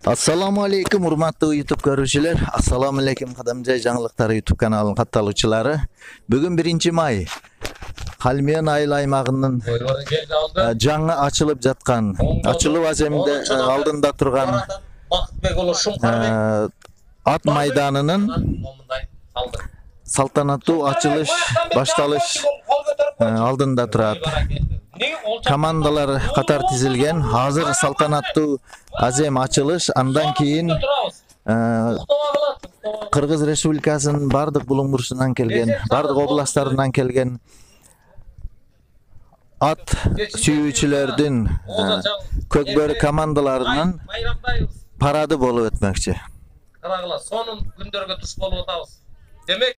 Assalamu alaikum hurmatly YouTube görüşçüler. Assalamu alaikum Kadamjay жаңылыктары YouTube kanalının katılımcıları. Bugün 1 may. Halmiyan Ayıl aymağının жаңы açılıp жатқан, açılıp azemde aldında turgan at maydanının saltanatlı açılış, baştalış aldında turadi. Komandalar katar tizilgen. Hazır saltanatlı azem açılış. Andan keyin Kırgız Respublikasının bardık bulunmursundan kelgen, bardık oblastlarından kelgen at süyüçülerden kökbörü komandalarının parады bolup ötmekçi. Karagıla sonun gündörge tuş bolup otabız. Demek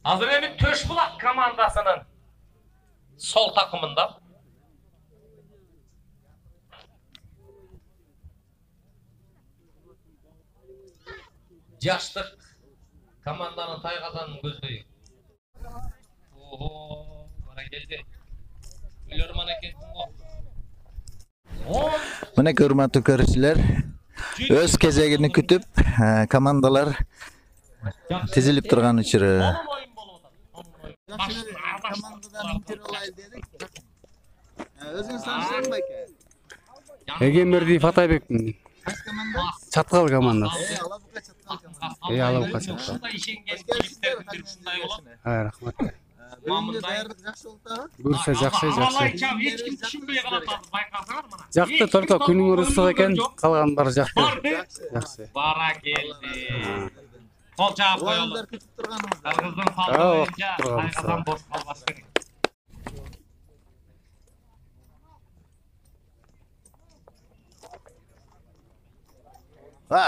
hazır emin Töşbulak komandasının sol takımında Yaşlık komandanın Taygazan'ın gözlüğü. Oho, bana geldi. Biliyorum hareketin o. Mine hurmatly görüşçüler, öz kezegini kütüp komandalar tizilip turgan uçuru. Egemerdi Fatayбек'in Çatkal komandası. Alabuka Çatkal. Ha, rahmat. Bursa жақсы. Жақты торто күнүң ырысык экен, калган бары жақты. Жақсы. Бара келди. Кол чаап коелу. Кыргыздын салты боюнча Тайгазан бош калбаш керек.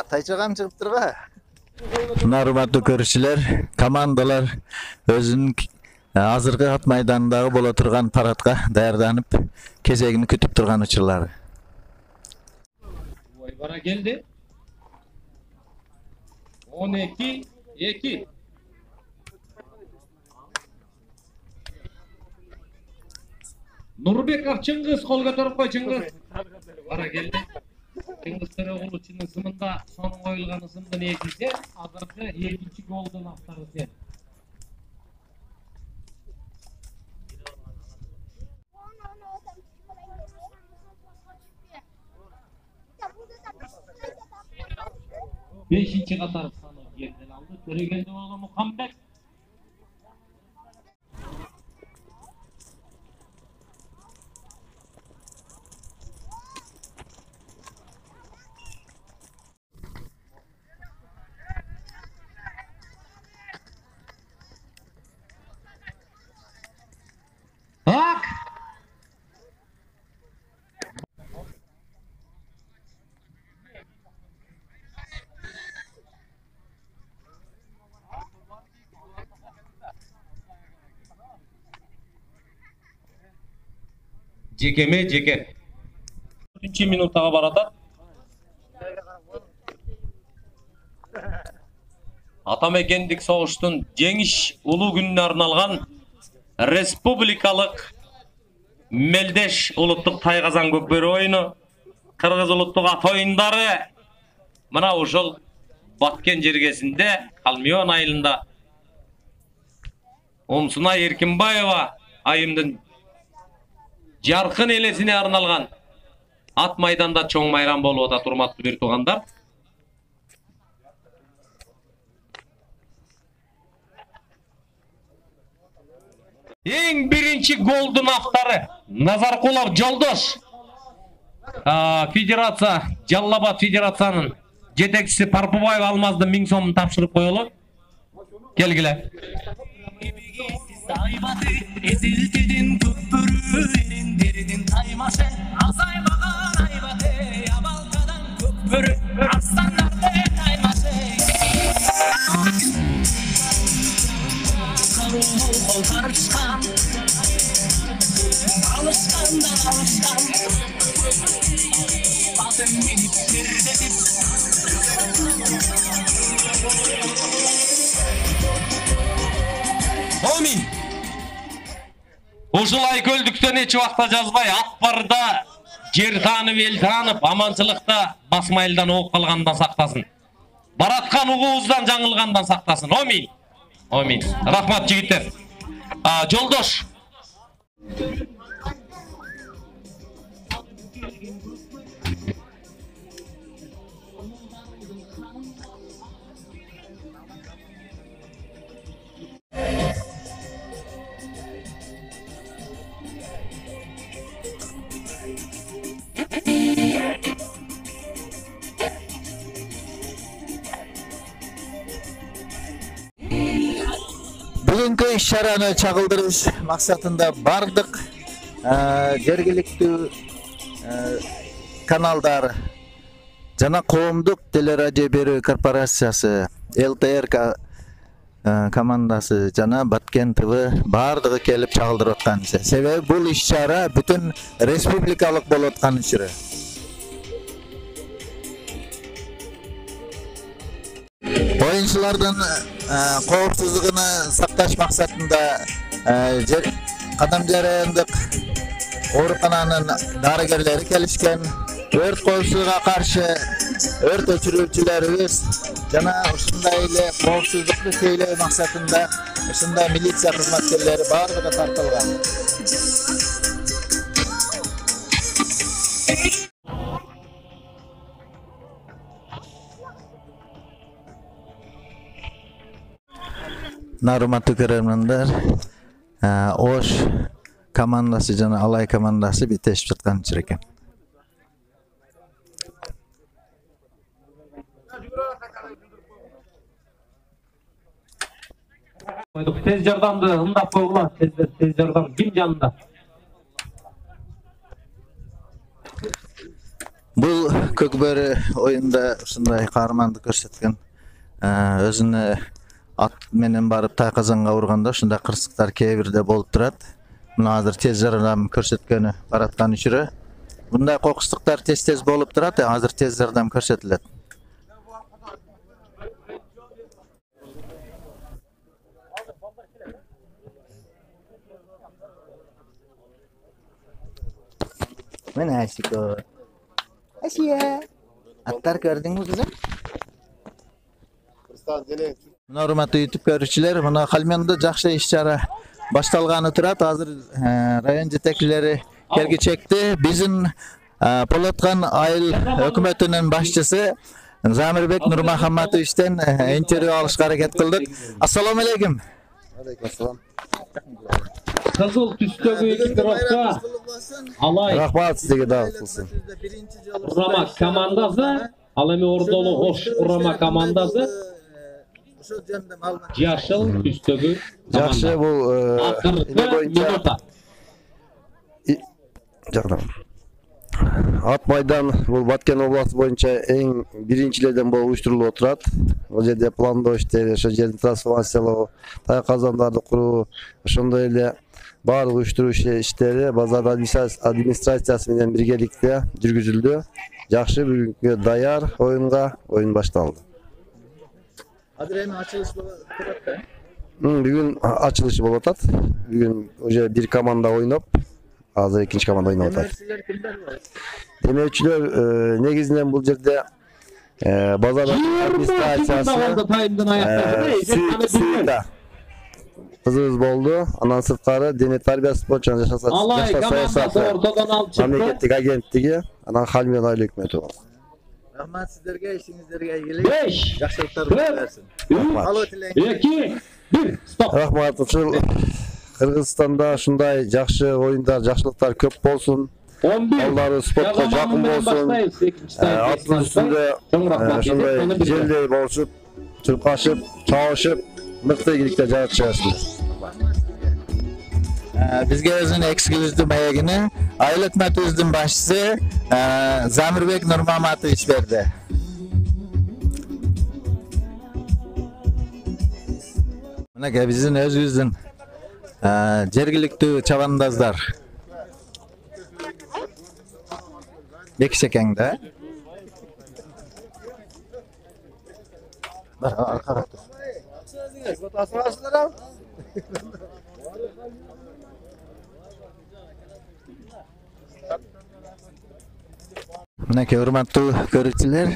Tayçagam çıkıp turga. Hurmatly görüşçüler, komandalar özünün azırkı at maydanındağı bola turgan paradga dayardanıp kezegini kütüp turgan uçurlары. Bana geldi. 12-2. Nurbekov Çıngiz kol götürüp koy Çıngiz. Bana geldi. Çıngiz Töreğulu'nun sımında son koyulgan ısımdan ekilse, azırkı 2. goldan aftarı sen. Beşinci Katar sanı yerden aldı. Töregeldi oğlu Muhammed. Bak! Cekeme ceke. 3 minutaga barata. Atamekendик soğuştun жеңиш улуу gününe arnalgan Respublikalık Meldeş Ulutluk Taygazan Kökbörü oyunu, Kırgız Ulutluk at oyunları mına uşul Batken jergesinde Halmiyon ayılında Omsuna Erkinbayeva ayımdın жаркын элесине арналган at maydanda çoң майран болуп атат урматтуу бир туугандар. Эң биринчи голдун автору Назаркулов Жолдош. Федерация, Жаллабад федерациянын жетекчиси Парпубаев Алмаздын 1000 сомун тапшырып коелу. Келгиле. Aybatı eziltedin köpürü erinderidin taymaşı azaymagan aybatı yabalkadan köpürü aslanlarda taymaşı karuhu kol karışkan alışkandan alışkan batın gidip girdedip Amin. Ушул Айкөлдүктөн эч убакта жазбай ат барда Jer tanıp, el tanıp, amançılıkta basmayıldan oğup kalgandan saktasın. Baratkan uğuzdan жаңылганdan saktasın. Amin. Amin. Rahmat jigitler. Joldoş. Бүгүнкү иш-чараны чагылдырыш максатында бардык жергиликтүү каналдар жана коомдук телерадио берүү корпорациясы ЛТР командасы жана Баткен ТВ бардыгы келип чагылдырып аткан. Себеби бул иш-чара бүтүн республикалык болуп аткан иш-чара. Oyunculardan koopsuzluğunu saklaş maksatında Kadam Jarayandıq Orukananın darıgerleri kelişken ört koopsuzluğa karşı ört öçürülçülerimiz jana uşunday ile koopsuzluklu söylöw maksatında uşunday militsiya hizmetçileri bardыгы tartılgan. Narumatu көрөрмөндөр, Oş komandası жана Alay komandası битешип жаткан экен. Tez jardamdı, ындап койгула, tez jardam kim janында? Бул көкбөрү оюнда ушундай каармандык көрсөткөн, өзүнө at менен барып Тайказанга урганда ушундай кырсыктар кээ бирде болуп турат. Мына азыр тез жардам көрсөткөнү бараткан үчүрө мындай кокустуктар тез болуп турат, азыр тез жардам көрсөтүлөт. Мына Асико. Асия. Аттар көрдүңбү кызым? Мына урматтуу YouTube көрүүчүлөр, мына Калмянда жакшы иш-чара башталганы турат. Азыр район жетекчилери келгичекти. Биздин Полоткан айыл өкмөтүнүн башчысы Замирбек Нурмахаматовичтен интервью алышка аракет кылдык. Ассаламу алейкум. Алейкум ассалам. Кызыл түстөгү эки коробка Алай Рахмат сизге да кылсын. урама командасы, ал эми Ордолу Ош урама командасы. Жашыл түстөгү Жакшы бул минута. Жакшы. Ат майдан бул Баткен областы боюнча эң биринчилерден болуп уюштурулуп отурат. Бул жерде пландоо иштери, ошо жерди трансформациялоо, Тайказандарды куруу, ошондой эле баардык уюштуруу иштери базар администрациясы менен биргеликте жүргүзүлдү. Жакшы бүгүнкү даяр оюнга оюн башталды. Азыр эми ачылыш болуп турат да. Бүгүн ачылышы болуп атат. Бүгүн уже бир команда ойноп, азыр экинчи команда ойноп атат. Демеушчүлөр негизинен бул жерде базар администрациясы кызыбыз болду. Анан сырткары дене тарбиясы боюнча жашоо саясаты мамлекеттик агенттиги, анан Калмян айыл өкмөтү бар. Рахмат сиздерге, ишиңиздерге ийгилик. Жакшылыктар берсин. 2 1 стоп. Рахмат. Ушул Кыргызстанда ушундай жакшы оюндар, жакшылыктар көп болсун. 11 Балдары спортко жакын болсун. Аттын үстүндө ошондой желдей болушуп, чуркашып, чабышып, мыкты ийгиликтер жаратып чыгасыздар. Бизге өзүнүн эксклюзивдүү маегини айыл өкмөтүбүздүн башчысы Замирбек Нурмаматович берди. Мынакей биздин өзүбүздүн жергиликтүү чабандаздар. Бекшекең да. Бар аркага тур. Мынакей урматтуу көрүүчүлөр,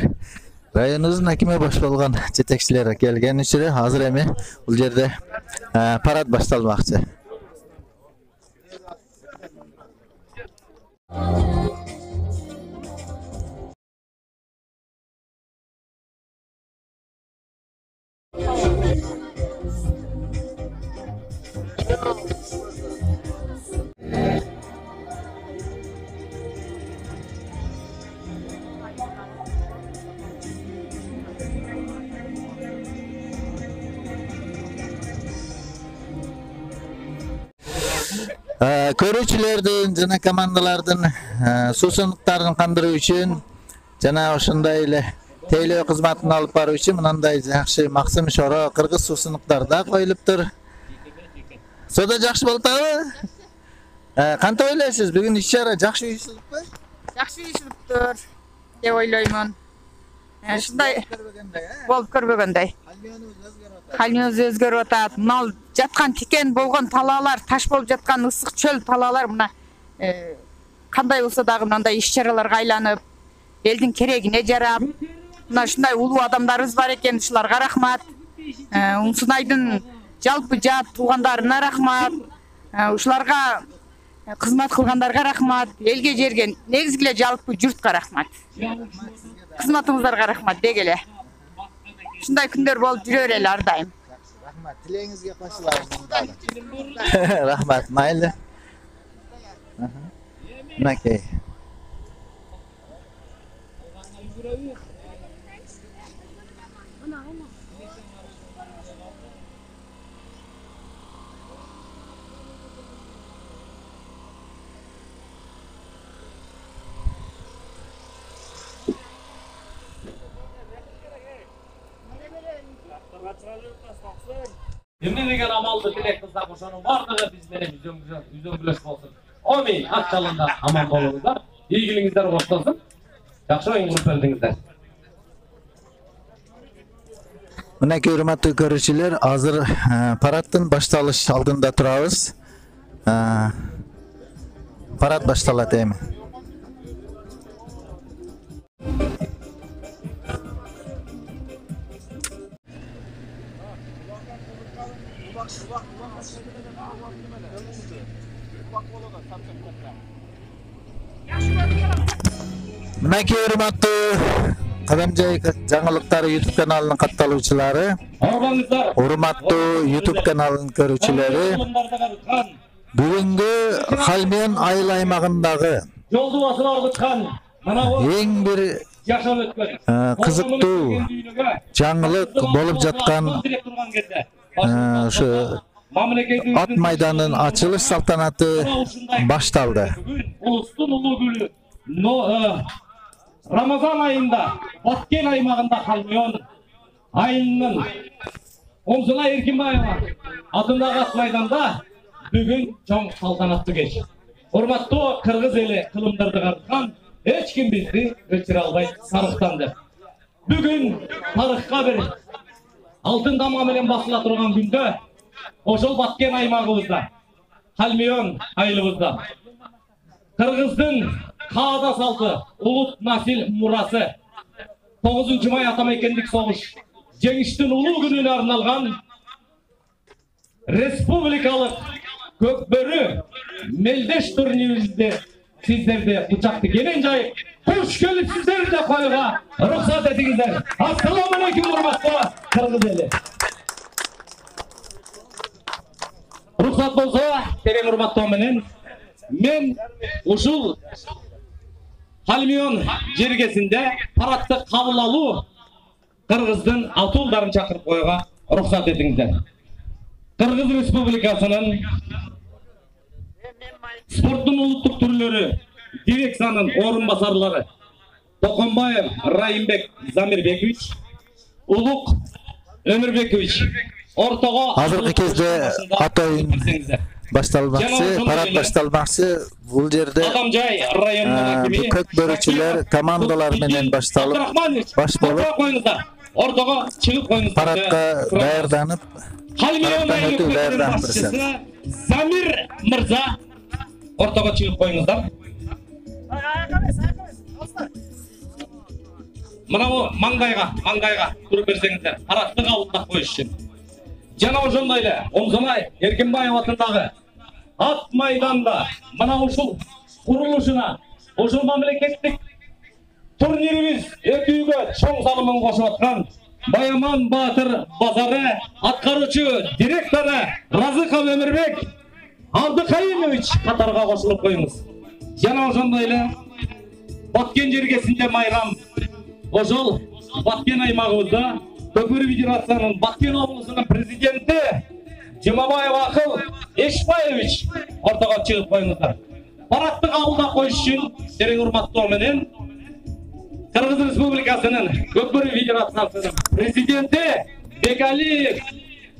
районубуздун акиме баш болгон жетекчилер келген үчүн азыр эми бул жерде парад башталмакчы. Көрүүчүлөрдүн жана командалардын суусундуктарын кандыруу үчүн жана ошондой эле тейлөө кызматын алып баруу үчүн мындай жакшы максым шоро кыргыз суусундуктары да коюлуптур. Сода жакшы болуп атабы? Кантип ойлойсуз? Бүгүн иш-чара жакшы уюштурулуппу? Жакшы уюштуруптур деп ойлоймун. Ушундай болуп көрбөгөндөй. Халыбыз өзгөрүп атат. Мына жаткан тикен болгон талаалар, таш болуп жаткан ысык чөл талаалар мына кандай болсо дагы мындай иш-чараларга айланып, элдин керегине жарап, мына ушундай улуу адамдарыбыз бар экен, ушуларга рахмат. Унсунайдын жалпы жат туугандарына рахмат. Ушуларга кызмат кылгандарга рахмат. Элге жерге негизги эле жалпы журтка рахмат. Кызматыңыздарга рахмат дегеле. Ушундай күндөр болуп жүрөр эле ар дайым. Рахмат. Тилегиңизге кошулабыз. Рахмат. Майлы. Мынакей. Эмне деген амалды тилек кылсак ошонун бардыгы биз менен үзөңгүлөш болсун. Амин. Ак жалында аман болуңуздар. Ийгилигиңиздер коштолсун. Жакшы оюн кылып бердиңиздер. Мынакей урматтуу көрүүчүлөр, азыр парадтын башталыш алдында турабыз. Парад башталат эми. Мынакей урматтуу Кадамжай жаңылыктары YouTube каналынын катталуучулары, урматтуу YouTube каналынын көрүүчүлөрү, бүгүнкү Халмион айыл аймагындагы эң бир кызыктуу жаңылык болуп жаткан ушу ат майданынын ачылыш салтанаты башталды. Улустун улуу күнү Рамазан айында Баткен аймагында Халмион айылынын Омсуна Эркинбаева атындагы ат майданда бүгүн чоң салтанаттуу кеч. Урматтуу кыргыз эли кылымдарды карткан эч ким бизди өчүрө албай сарыктанды. Бүгүн тарыхка бир алтын дамга менен басыла турган күндө ошол Баткен аймагыбызда Халмион айылыбызда кыргыздын каада салты, улут насил мурасы 9 май атамекендик согуш жеңиштин улуу күнүнө арналган республикалык көкбөрү мелдеш турниринде сиздерди кучакты кенен жайып кош келипсиздер деп коюуга уруксат этиңиздер. Ассаламу алейкум урматтуу кыргыз эли. Уруксат болсо, терең урматтоо менен мен ушул Халмион жергесинде парадты кабыл алуу кыргыздын атуулдарын чакырып коюуга уруксат этиңиздер. Кыргыз Республикасынын спорттун улуттук түрлөрү дирекциянын орун басарлары Токонбаев Райымбек Замирбекович, Улук Өмүрбекович ортого азыркы кезде ат оюн башталмакчы, парад башталмакчы. Бул жерде Кадамжай районунун акими көкбөрүчүлөр командалар менен башталып, баш болуп ортого чыгып коюңуздар. парадка даярданып, парадтан өтүү даярданып турушат. Замир мырза ортого чыгып коюңуздар. мынау маңдайға тұрып берсеңіздер, парадты қабылдап қойыш үшін. Жана ошондой эле Омсонай Эркинбаев атындагы ат майданда мына ушул курулушуна, ушул мамлекеттик турнирибиз өтүүгө чоң салымын кошуп аткан Байаман Батыр базары аткаруучу директору Разыков Өмүрбек Абдыкайымович катарга кошулуп коюңуз. Жана ошондой эле Баткен жергесинде майрам ошол Баткен аймагыбызда Көкбөрү федерациянын Баткен облусунун президенти Жумабаев Акыл Эшбаевич ортого чыгып коюңуздар. Парадты кабылдап коюш үчүн терең урматтоо менен Кыргыз Республикасынын Көкбөрү федерациясынын президенти Бекалиев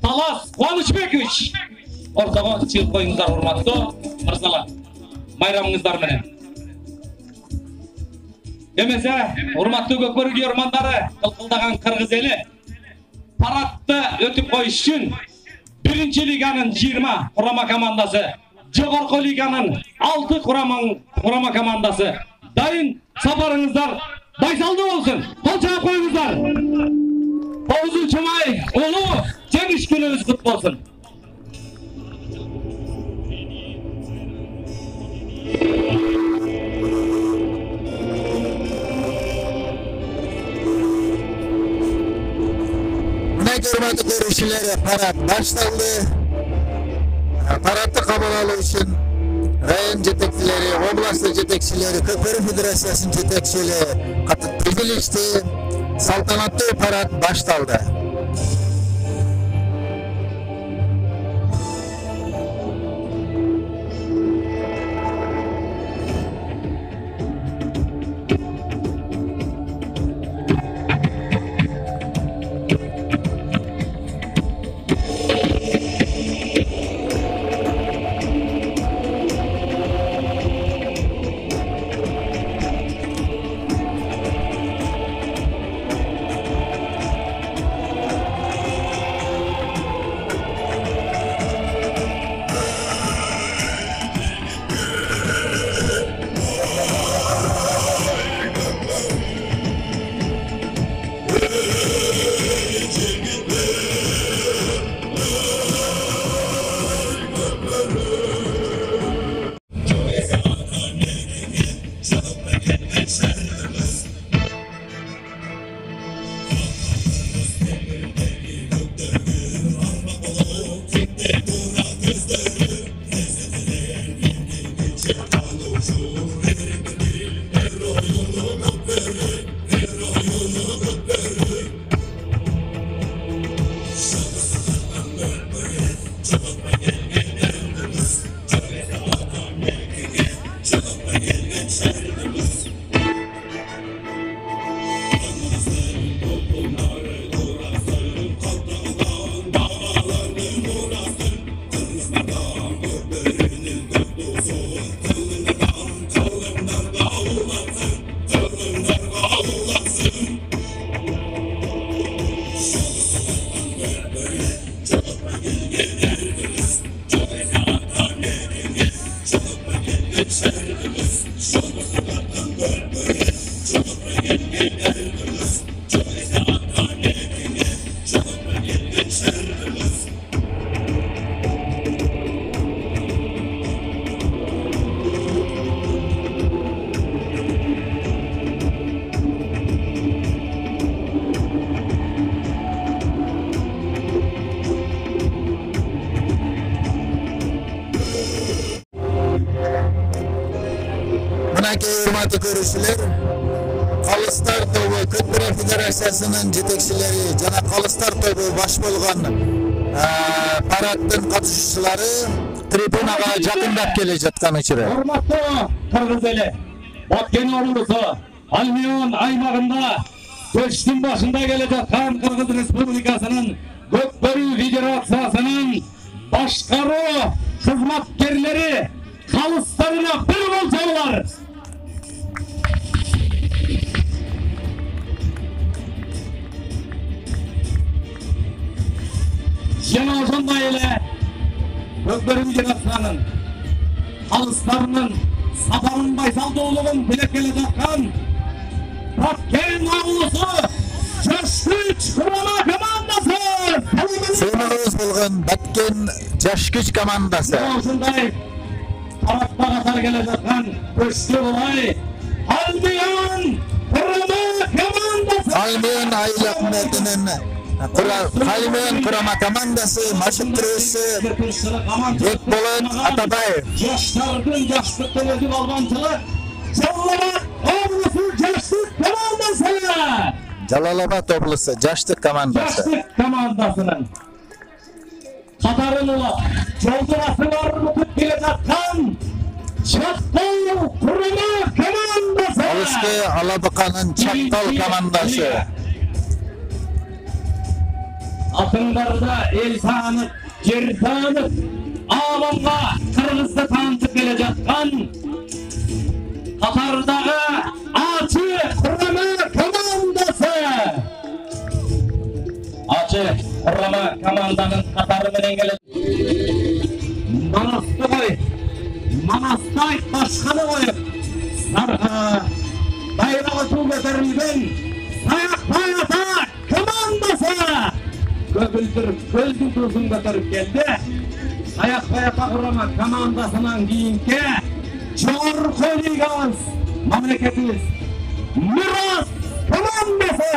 Талас Кубанычбекович ортого чыгып коюңуздар, урматтуу мырзалар. Майрамыңыздар менен. Эмесе, урматтуу Көкбөрү күйөрмандары, кылкылдаган кыргыз эли парадты өтүп коюш үчүн биринчи лиганын 20 курама командасы, жогорку лиганын 6 курама командасы дайын. Сапарыңыздар байсалдуу болсун. Кол чаап коюңуздар. 9-май улуу жеңиш күнүбүз куттуу болсун. Hurmatli ko'ruvchilar, parad boshlandi. Paradni qabul olish uchun rayon yetakchilari, oblast yetakchilari, Ko'kbörü federatsiyasining yetakchilari qattiq kelishdi. Saltanatli parad boshlandi. Hurmatli ko'ruvchilar, Qolistar to'bi Ko'kbörü federatsiyasining yetakchilari jana Qolistar to'bi bosh bo'lgan paradning qatnashchilari tribunaga yaqinlab kelayotgan uchun. Hurmatli Qirg'iz eli, Batken oblusi, Almiyon aymag'ында ko'chishning boshida kelayotgan Qirg'iz Respublikasining Ko'kbörü federatsiyasining boshqaruv xizmatkorlari Qolistarga bir bo'lsalar. Jana ошондой эле Көкбөрү федерациясынын Qolistarынын сапарын байсалдуулугун билеп келе жаткан Batken avlusu Coşkuç Kurama komandası. Sığınığız bolgan Batken Жаш күч командасы. Osundai tarafta katar gelecekten Köşkü olay Albion Kurama komandası. Kalmiyon aylak metinin Kalmiyon kurama komandası maşıktırısı Ekbolat Atabayev. Yaşlardın yaşlıktan ödül almancılık Jalalabad Oblusu Yaşlık komandası. Jalalabad oblusu Jaşlık komandası. Yaşlık komandasının Katarın olup Joldurasılar tutup gelecekten Çattal Kurama komandası. Alışkı Alabıkanın Çattal komandası. Akınlarda el tanıp, yer tanıp, alamga Kırgız'da tanıtıp gelecekten Katar'dağı Açı Kurama komandası. Açı Kurama komandanın Katar'ından gelecek. Manastı koy, Manastay başkanı koyup, bayrağı tuğ götürülgen Sayak Bayata komandası. Gözün dursun götürüp geldi. Sayak Bayata Kurama komandasından keyinki Çorku Ligans memleketimiz Miras komandası.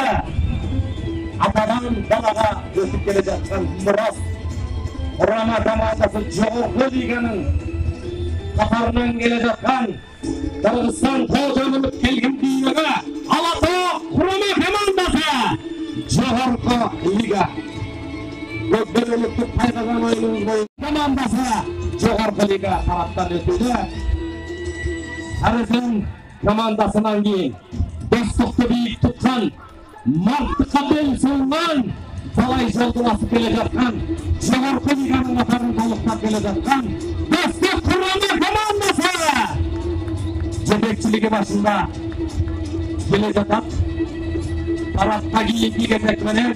Atadan balaga ötüp gelecekten Miras Kurama komandası Çorku Liganın Katar'dan gelecekten Kırgızstan Kocamanlık kelgin dünyaya Alata Kurama komandası Çorku Liga Gökbeloluktuk Paykazan oyunumuz boyu komandası Çorku Liga taraftan ötüldü. Arızın komandasından keyin dostluktu büyük tutkan Marttıka bel sunulan Talay Joldurası gelecekten Çorku Liga'nın atarını toluktap gelecekten Dostluk Kurama komandası Cebekçiligi başında gelecekten tarafta giyinki getekmenen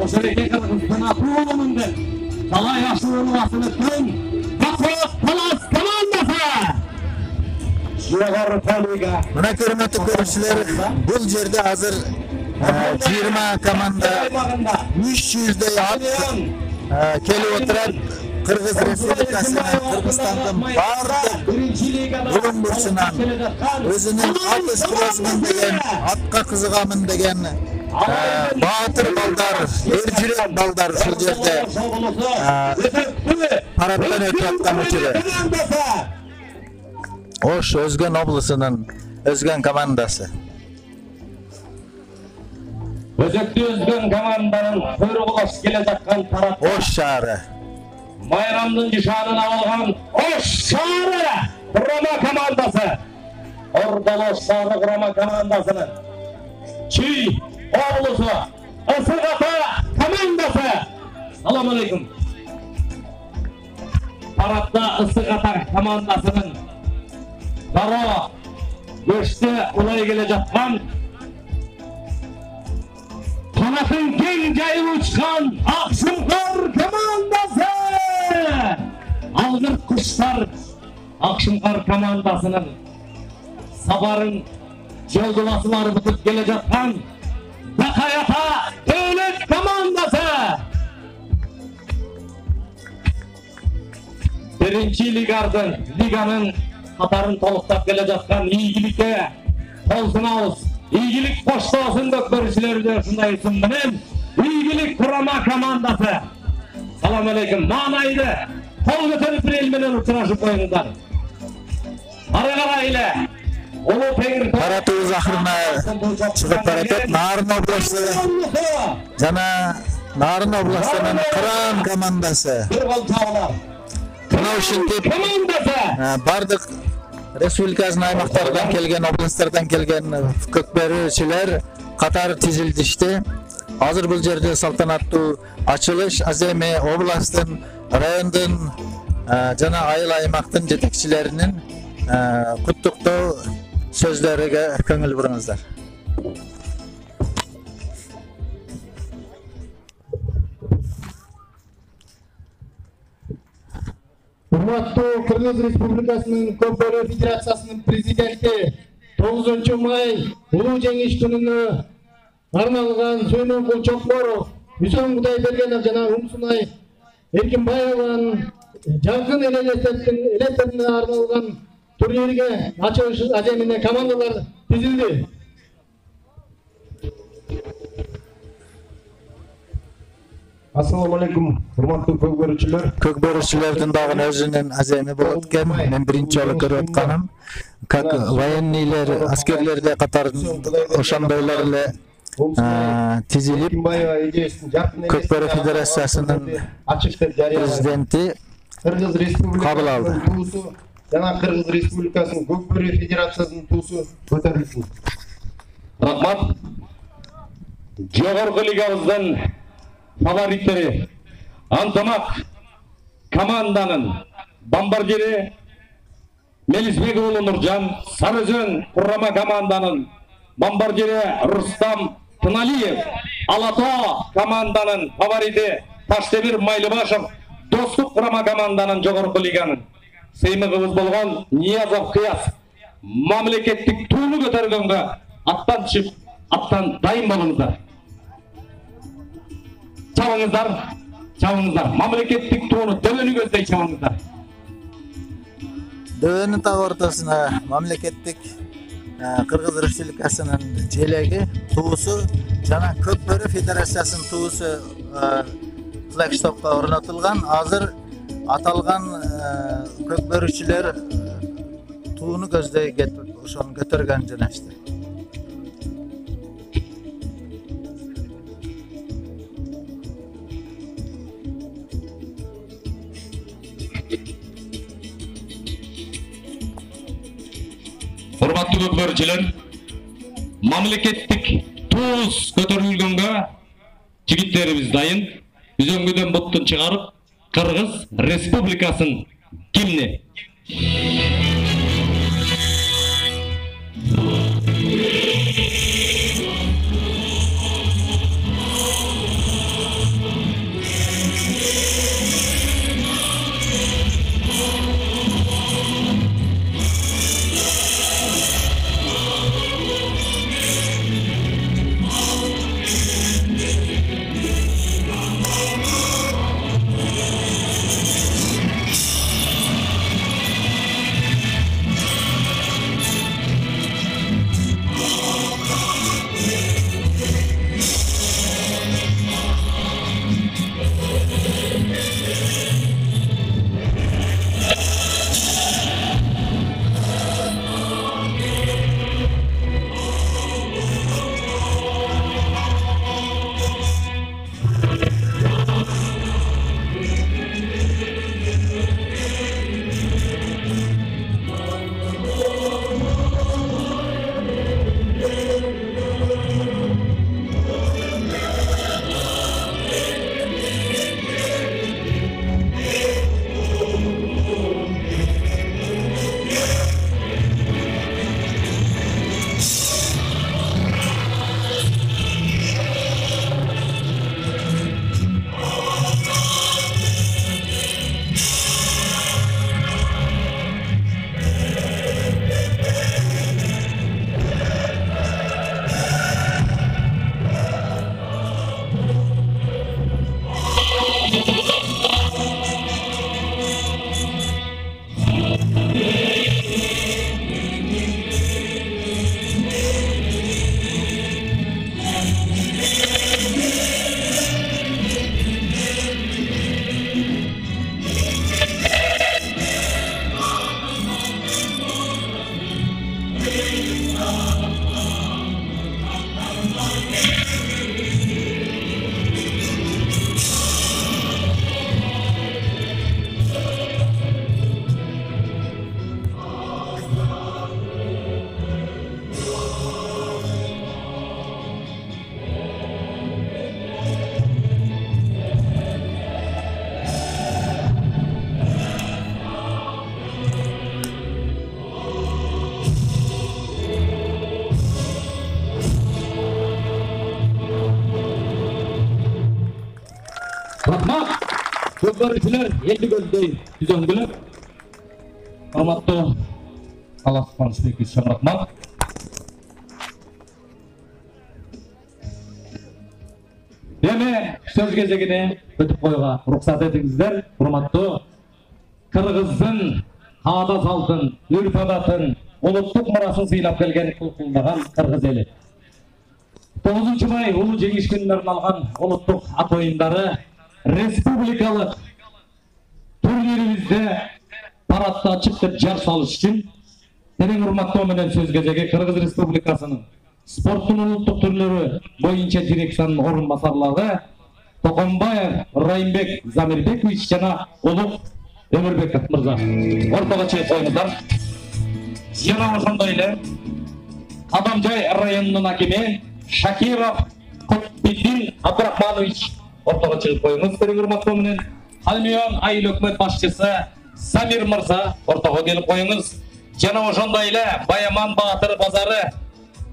o süreke Kırgızstan atılımındır Talay aşırılmasını tüm Bakıp Talas komandası Çorku Liga. Buna hürmetli görüşler bu yerde hazır 20 komanda 300'de at kelip oturan Kırgız Respublikası'nın Kırgızstan'dan bardık bulun burçunan özünün at ıskırasımın degen atqa kızıgamın degen Bahatır baldar, Ercüret baldar şu yerde parattan ötürattan uçuyor. Oş Özgen oblusunun Özgen komandası. Özekli Özgen komandanın kuyruğulaş gelecekten taraf Oş şahı. Bayramdın nişanını algan Oş Şahı Kurama komandası Ordalı Şahı Kurama komandasının Çiğ Oğlusu Isıgata komandası. Selamun Aleyküm. Parapta Isıgata komandasının Karo Göçte olay gelecekten Kanatın gencayı uçkan Akşımkar komandası Algır Kuşlar Akşımkar komandasının Sabarın Joldulasıları tutup gelecekten Bakayata Devlet komandası Birinci liganın Katar'ın toluktap gelecekten iyilikte olsun ağız İyilik boşta olsun doktorcuları diyorsun isim benim İyilik Kurama komandası. Selamun Aleyküm. Manaydı kol götürüp bir elmenen uçuraşıp oyunundan Aragara ile Olu Pengir Paratığız ahırına çıkıp paratet Narın oblasti Jana Narın oblasının Kıran komandası. Bir kol çağlar Buna uşintip bardık Respublikasının aymaklardan kelgen, oblastlardan kelgen kökberişiler Katar tizildişti. Hazır bu yerde saltanatlı açılış Azemi oblastın, rayondun, jana ayıl aymaktın jetekçilerinin kutluktu sözleriga köngül buruңuzдар. Урматтуу Кыргыз Республикасынын Көкбөрү Федерациясынын президенти 9 май улуу жеңиш күнүнө арналган Сүймөнкул Чокморов, Үсөн Кудайбергенов жана Умсунай Эркинбаеванын жакын элестерине арналган турнирге ачылыш аземине командалар тизилди. Assalamu alaikum, hurmatly көкбөрүүчүлөр. Көкбөрүүчүлөрдүн дагы өзүнүн аземи болот экен. Мен биринчи жолу көрүп атканым. Как военныйлер, аскерлерде катар ошондойлор эле тизилип Көкбөрү Федерациясынын президенти Кыргыз кабыл алды. Республикасынын туусу жана Кыргыз Республикасынын Көкбөрү Федерациясынын туусу көтөрүлсүн. Рахмат. Жогорку лигабыздын фавориттери Антамак команданын бомбардири Мелисбек уулу Нуржан, Сарызөн курама команданын бомбардири Рустам Тыналиев, Алато команданын фаворити Таштемир Майлыбашев, Достук курама команданын жогорку лиганын сыймыгыбыз болгон Ниязов Кыяс мамлекеттик тууну көтөргөнгө аттан чыгып, аттан дайым болуңуздар. Çabыңızдар, мамлекеттик тууну дөбөнү көздөй чабыңыздар. Дөбөнүн так ортосуна мамлекеттик Кыргыз Республикасынын желеги, туусу жана Көкбөрү Федерациясынын туусу флагштокко орнотулган. Азыр аталган көкбөрүүчүлөр тууну көздөй кетип, ошону көтөргөн жөнөштү. Урматтуу көкбөрүүчүлөр, мамлекеттик туус көтөрүлгөнгө жигиттерибиз дайын. Үзөңгүдөн буттун чыгарып, Кыргыз Республикасын гимни. Rahmat, көкбөрүүчүлөр, элди көздөй түзөңгүлөр. Урматтуу Талас Кубанычбекович, чоң рахмат. Эми сөз кезегине өтүп коюга уруксат этиңиздер. Урматтуу Кыргыздын ада салтын, үрп адатын, улуттук мурасын сыйлап келген кулкулдаган кыргыз эли. 9 май улуу жеңиш күнүнө арналган улуттук ат оюндары республикалык турнирибизде парадта чыгып жар салыш үчүн терең урматтоо менен сөз кезеги Кыргыз Республикасынын спорттун улуттук түрлөрү боюнча дирекциянын орун басарлары Токомбаев Райымбек Замирбекович жана Улук Өмүрбеков мырза ортого чыгып коюңуздар. Жана ошондой эле Адамжай районунун акими Шакиров Кутбиддин Абдрахманович ортого чыгып коюңуз. Терең урматтоо менен Алмион айыл өкмөт башчысы Самир мырза ортого келип коюңуз. Жана ошондой эле Баяман Баатыр базары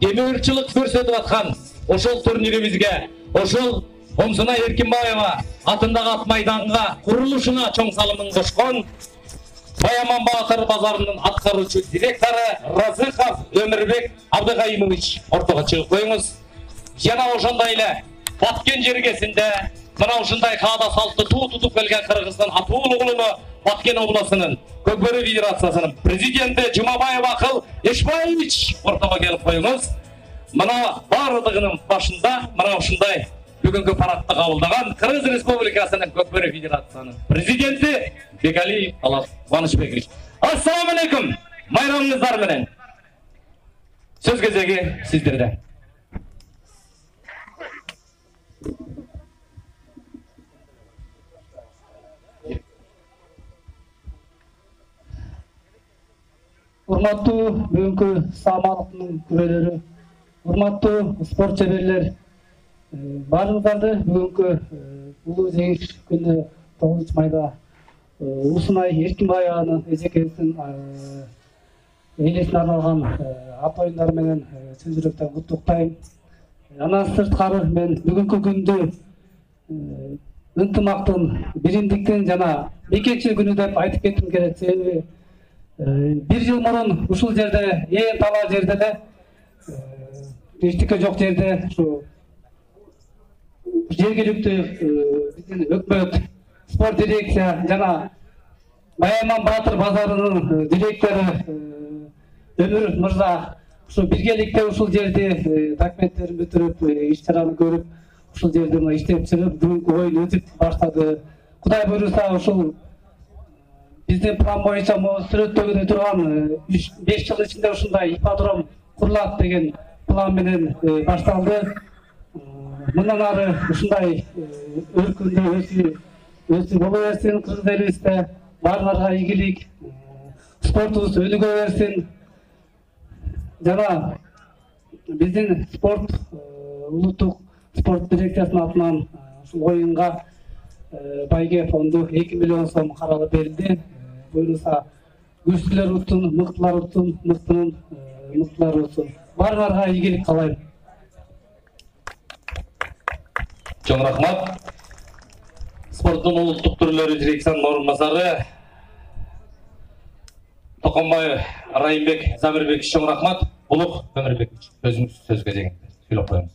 демирчилик көрсөтүп аткан ошол турнирибизге, ошол Комсуна Эркинбаева атындагы ат майданга курулушуна чоң салымын кошкон Баяман Баатыр базарынын аткаруучу директору Разыков Өмүрбек Абдыкайымович ортого чыгып коюңуз. Жана ошондой эле Баткен жергесинде мына ушундай каада салтты туу тутуп келген Кыргыздын атуулуу уулуну Баткен областынын Көкбөрү федерациясынын президенти Жумабаев Акыл Эшбаевич ортого келип коюңуз. Мына бардыгынын башында мына ушундай бүгүнкү парадты кабылдаган Кыргыз Республикасынын Көкбөрү федерациясынын президенти Бекалиев Талас Кубанычбекович. Ассаламу алейкум. Майрамыңыздар менен. Сөз кезеги сиздерде. Урматтуу бүгүнкү саамалыктын күбөлөрү, урматтуу спорт шеберлер, баарыңыздарды бүгүнкү улуу жеңиш күнү 9 майда Усунай Эркинбаеванын эжекебиздин элесине арналган ат оюндары менен чын жүрөктөн куттуктайм. Андан сырткары мен бүгүнкү күндү ынтымактын, биримдиктин жана мекенчил күнү деп айтып кетким келет. Себеби 1 жыл мурун ушул жерде, ээн талаа жерде эле эчтеке жок жерде ушу жергиликтүү биздин өкмөт, спорт дирекция жана Баяман Баатыр базарынын директору Өмүр мырза ушу биргеликте ушул жерди документтерин бүтүрүп, иш-чараны көрүп, ушул жерде иштеп чыгып, бүгүнкү оюн өтүп баштады. Кудай буйруса ушул биздин план боюнча сүрөттөгүнө турган 5 жыл ичинде ушундай ипподром курулат деген план менен башталды. Мындан ары ушундай өркүндө өсүп боло берсин, кыргыз элибизде баарыңарга ийгилик, спортубуз өнүгө берсин. Жана биздин спорт улуттук спорт дирекциясынын атынан ушул оюнга байге фонду 2 миллион сом каралып берилди. Буюрса күчтүүлөр уттун, мыктылар уттун, мыктынын мыктылар уттун. Баарыңарга ийгилик каалайм. Чоң рахмат. Спорттун улуттук түрлөрү дирекциянын орун басары Токомбаев Райымбек Замирбекович, чоң рахмат. Улук Өмүрбекович, өзүңүз сөз кезегинде сүйлөп коюңуз.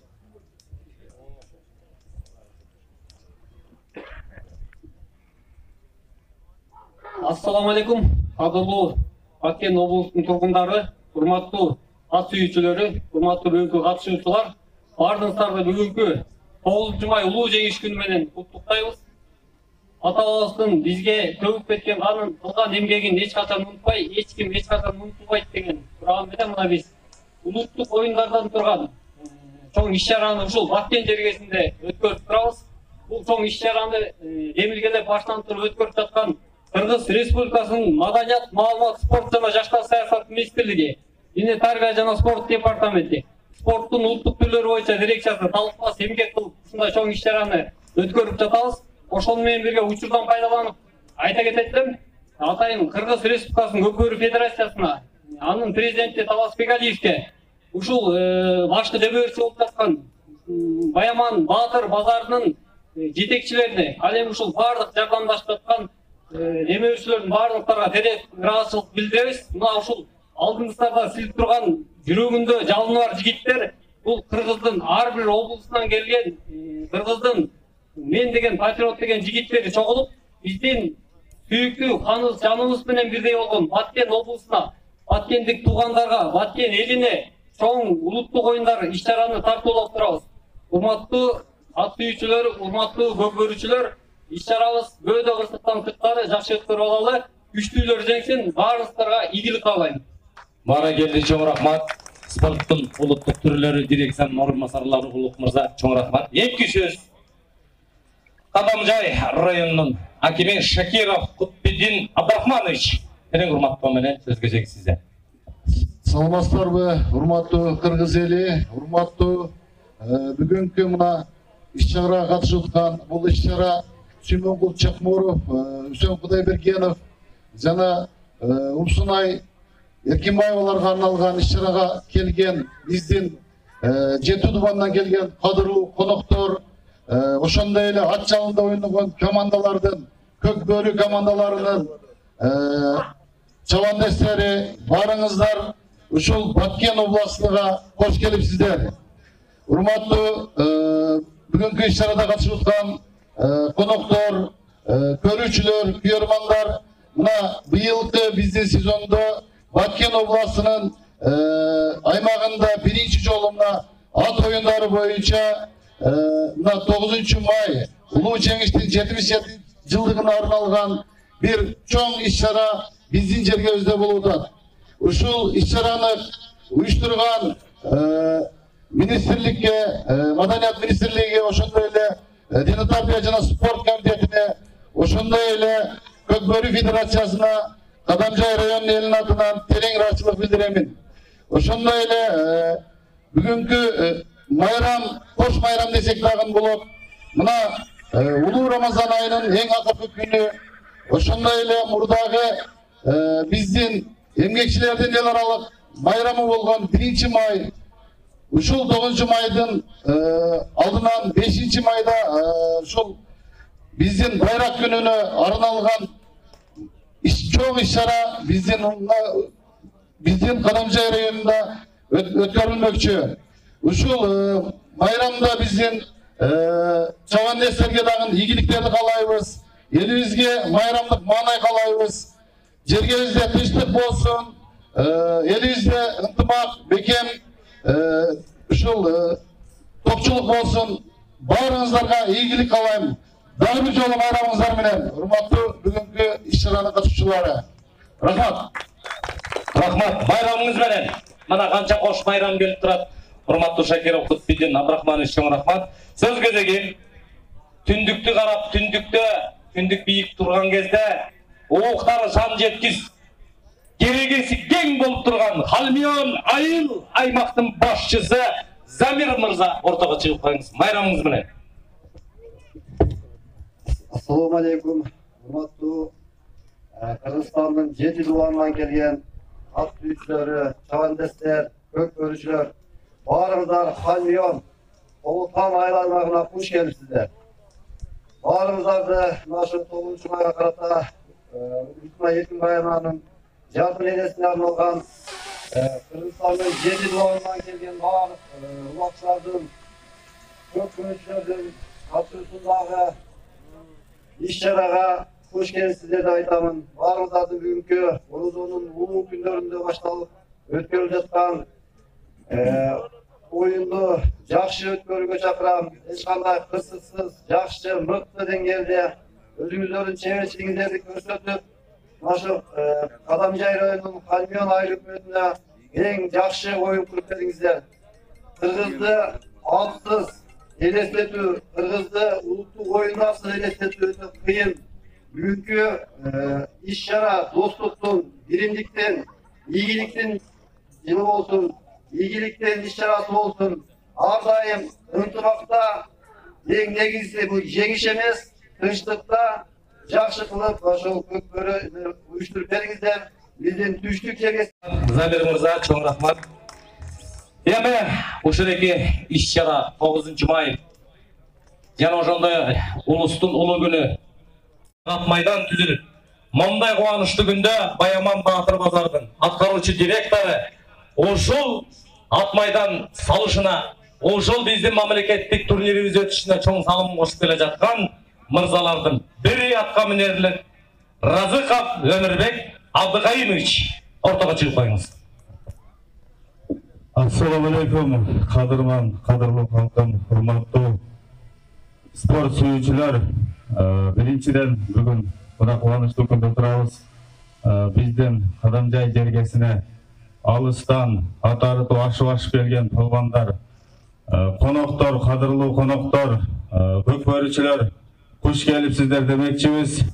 Ассаламу алейкум. Кадырлуу Баткен облусунун тургундары, урматтуу ат сүйүүчүлөрү, урматтуу бүгүнкү катышуучулар, баарыңыздарды бүгүнкү 9 май улуу жеңиш күнү менен куттуктайбыз. Ата-бабабыздын бизге төгүп кеткен канын, кылган эмгегин эч качан унутпай, эч ким эч качан унутулбайт деген сураган менен мына биз улуттук оюндардан турган чоң иш-чараны ушул Баткен жергесинде өткөрүп турабыз. Бул чоң иш-чараны эмилгелеп баштан туруп өткөрүп жаткан Кыргыз Республикасынын Маданият, маалымат, спорт жана жаштар саясаты министрлиги, Дене тарбия жана спорт департаменти, спорттун улуттук түрлөрү боюнча дирекциясы талкуулаш эмгек кылып ушундай чоң иш-чараны өткөрүп жатабыз. Ошону менен бирге учурдан пайдаланып айта кететим, атайын Кыргыз Республикасынын Көкбөрү федерациясына, анын президенти Талас Бекалиевке, ушул башкы дөбөрчү болуп жаткан Баяман Баатыр базарынын жетекчилерине, ал эми ушул баардык жардамдашып жаткан емеушілердің барлықтарға терең ыраазычылык билдиребиз. Мына ушул алдыңыздарда сиз турган жүрөгүндө жалыны бар жигиттер бул Кыргыздын ар бир облусунан келген Кыргыздын мен деген патриот деген жигиттери чогулуп биздин сүйүктүү каныбыз жаныбыз менен бирдей болгон Баткен облусуна, баткендик туугандарга, Баткен элине чоң улуттук оюндар иш-чараны тартуулап турабыз. Урматтуу ат сүйүүчүлөр, урматтуу көк көрүүчүлөр, иш-чарабыз бөөдө кырсыктан сырткары жакшы өткөрүп алалы. Күчтүүлөр жеңсин, баарыңыздарга ийгилик каалайм. Бара келди, чоң рахмат. Спорттун улуттук түрлөрү дирекциянын орун басарлары Улук мырза, чоң рахмат. Эки сөз Кадамжай районунун акими Шакиров Кутбидин Абдрахманович. Терең урматтоо менен сөзгө чек сизде. Саламатсыздарбы, урматтуу кыргыз эли, урматтуу бүгүнкү мына иш-чарага катышып аткан бул иш-чара Сүймөнгул Чакмуров, Үсөн Кудайбергенов жана Улсунай Эркинбаеваларга арналган иш-чарага келген биздин жети тубандан келген кадырлуу коноктор, ошондой эле ат жалында ойногон командалардын, көк бөрү командаларынын чабандестери, барыңыздар ушул Баткен областыга кош келипсиздер. Урматтуу бүгүнкү иш-чарада катышып аткан коноктор, көрүүчүлөр, күйөрмандар, мына быйылкы биздин сезондо Баткен областынын аймагында биринчи жолу мына ат оюндары боюнча мына 9 май улуу жеңиштин 77 жылдыгына арналган бир чоң иш-чара биздин жергебизде болуп атат. Ушул иш-чараны уюштурган министрликке, Маданият министрлиги, ошондой эле Дене тарбия жана спорт комитетине, ошондой эле Көк бөрү федерациясына Кадамжай районунун элинин атынан терең ыраазычылык билдиремин. Ошондой эле бүгүнкү майрам, кош майрам десек дагы болот. Мына улуу Рамазан айынын эң акыркы күнү, ошондой эле мурдагы биздин эмгекчилердин эл аралык майрамы болгон 1 май, ушул 9 майдын алдынан 5 майда ушул биздин байрак күнүнө арналган чоң иш-чара биздин Кадамжай районунда өткөрүлмөкчү. Ушул майрамда биздин чабандестерге дагы ийгиликтерди каалайбыз. Элибизге майрамдык маанай каалайбыз. Жергебизде тынчтык болсун, элибизде ынтымак, бекем, ушул топчулук болсун. Баарыңыздарга ийгилик каалайм. Дагы бир жолу майрамыңыздар менен, урматтуу бүгүнкү иш-чаранын катышуучулары. Рахмат. Рахмат, байрамыңыз менен. Мына канча кош майрам келип турат. Урматтуу Шакиров Кутбидин Абдрахманович, чоң рахмат. Сөз кезеги. Түндүктү карап, түндүк бийик турган кезде ооктары сан жеткиз, керегеси кең болуп турган Халмион айыл аймактын башчысы Замир мырза ортого чыгып коюңуз. Майрамыңыз менен. Ассаламу алейкум, урматтуу Кыргызстандын 7 тубанынан келген ат сүйүүчүлөрү, чабандестер, көк бөрүүчүлөр, баарыңыздар Халмион Олутан айыл аймагына кош келипсиздер. Баарыңыздарды нашы 9 майга карата Эркинбаеванын жаркын элесине арналган Кыргызстандын 7 тубанынан келген баардык улакчылардын, көк бөрүүчүлөрдүн катышуусундагы иш-чарага кош келипсиздер деп айтамын. Баарыңыздарды бүгүнкү Орозонун улуу күндөрүндө башталып өткөрүлүп жаткан оюнду жакшы өткөрүүгө чакырам. Эч кандай кырсыксыз, жакшы, мыкты деңгээлде өзүңүздөрдүн чеберчилигиңерди көрсөтүп, ошо Кадамжай районунун Халмион айыл өкмөтүнө эң жакшы оюн куруп бериңиздер. Кыргызды атсыз элестетүү, кыргызды улуттук оюндарсыз элестетүү өтө кыйын. Бүгүнкү иш-чара достуктун, биримдиктин, ийгиликтин жылы болсун, ийгиликтин иш-чарасы болсун. Ар дайым ынтымакта эң негизи бул жеңиш эмес, тынчтыкта жакшы кылып ошол көк бөрү уюштуруп бериңиздер. Биздин түштүк жергес. Замир мырза, чоң рахмат. Эми ушуреки иш-чара 9 май жана ошондой улустун улуу күнү ат майдан түзүлүп, Мындай кубанычтуу күндө Баяман Баатыр базардын аткаруучу директору ушул ат майдан салышына, ушул биздин мамлекеттик турнирибиз өтүшүнө чоң салым кошуп келе жаткан мырзалардын бири атка минерлер Разыков Өмүрбек Абдыкайымович ортого чыгып коюңуз. Assalamu alaikum, qadırlуу халкым, урматтуу спорт сүйүүчүлөр. Биринчиден бүгүн мына кубанычтуу күндө турабыз. Биздин Кадамжай жергесине алыстан атарытып ашып келген полбандар, коноктор, кадырлуу коноктор, көкбөрүчүлөр, куш келипсиздер демекчибиз.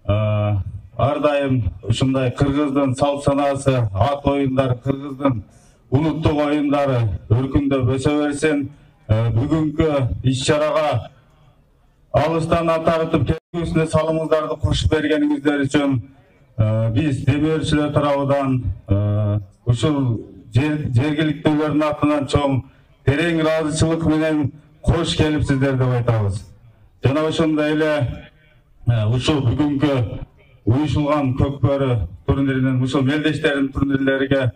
Ар дайым ушундай кыргыздын салт санаасы, ат оюндары, кыргыздын улуттук оюндары өркүндөп өсө берсин. Бүгүнкү иш-чарага алыстан атарытып келүүсүнө салымыңыздарды кошуп бергениңиздер үчүн биз демөөрчүлөр тарабынан ушул жергиликтүүлөрдүн атынан чоң терең ыраазычылык менен кош келипсиздер деп айтабыз. Жана ошондой эле ушул бүгүнкү уюшулган көкбөрү турниринин, ушул мелдештердин турнирлериге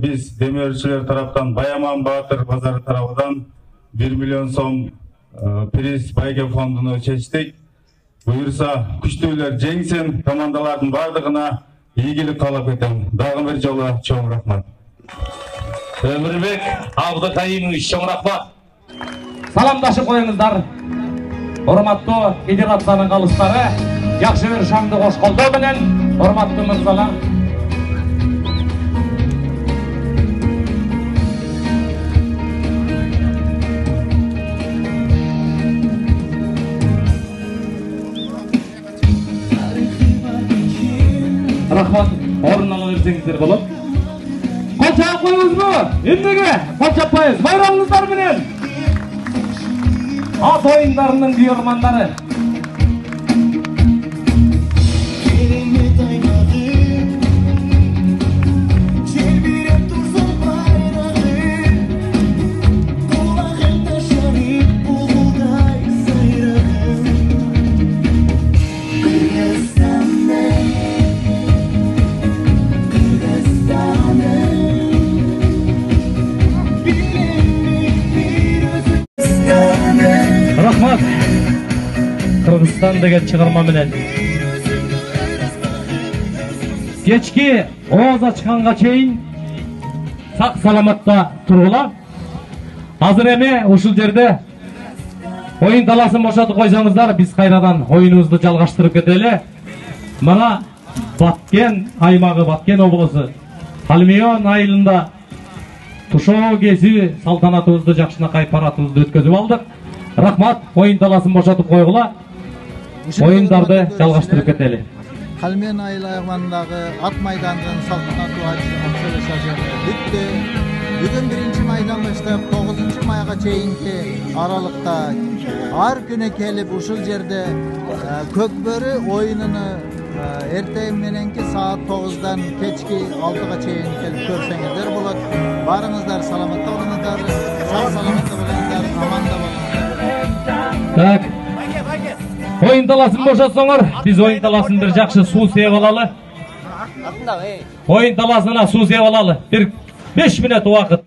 биз демөөрчүлөр тараптан Баяман Баатыр базары тарабынан 1 миллион сом приз байге фондуну чечтик. Буюрса күчтүүлөр жеңсин, командалардын бардыгына ийгилик каалап кетем. Дагы бир жолу чоң рахмат. Өмүрбек Абдыкайымович чоң рахмат. Саламдашып коюңуздар. Урматтуу федерациянын калыстары, жакшы бир шаңды кош колдоо менен, урматтуу мырзалар. Рахмат, орын ала берсеңиздер болот. Кол чаап коюңузбу? Эмнеге? Кол чаппайбыз. Байрамыңыздар менен. Ат оюндарынын күйөрмандары. Рахмат. Кыргызстан деген чыгарма менен кечки ооз ачканга чейин сак саламатта тургула. Азыр эми ушул жерде оюн таласын бошотуп койсоңуздар, биз кайрадан оюнубузду жалгаштырып кетели. Мына Баткен аймагы, Баткен облусу Калмион айылында тушоо кези салтанатыбызды, жакшынакай парадыбызды өткөзүп алдык. Рахмат, оюн таласын бошотуп койгула. Оюндарды жалгаштырып кетели. Калмион аймагындагы ат майдандын салтанаттуу ачылышы бүттү. Бүгүн 1-майдан баштап 9-майга чейинки аралыкта ар күнү келип ушул жерде көкбөрү оюнуну эртең мененки саат 9-дан кечки 6-га чейин келип көрсөңүздөр болот. Барыңыздар саламатта болуңуздар, сак саламатта болуңуздар, аманда болуңуздар. Так. Оюн таласын бошотсоңор, биз оюн таласын бир жакшы суу сээп алалы. Оюн таласына суу сээп алалы. Бир 5 мүнөт убакыт.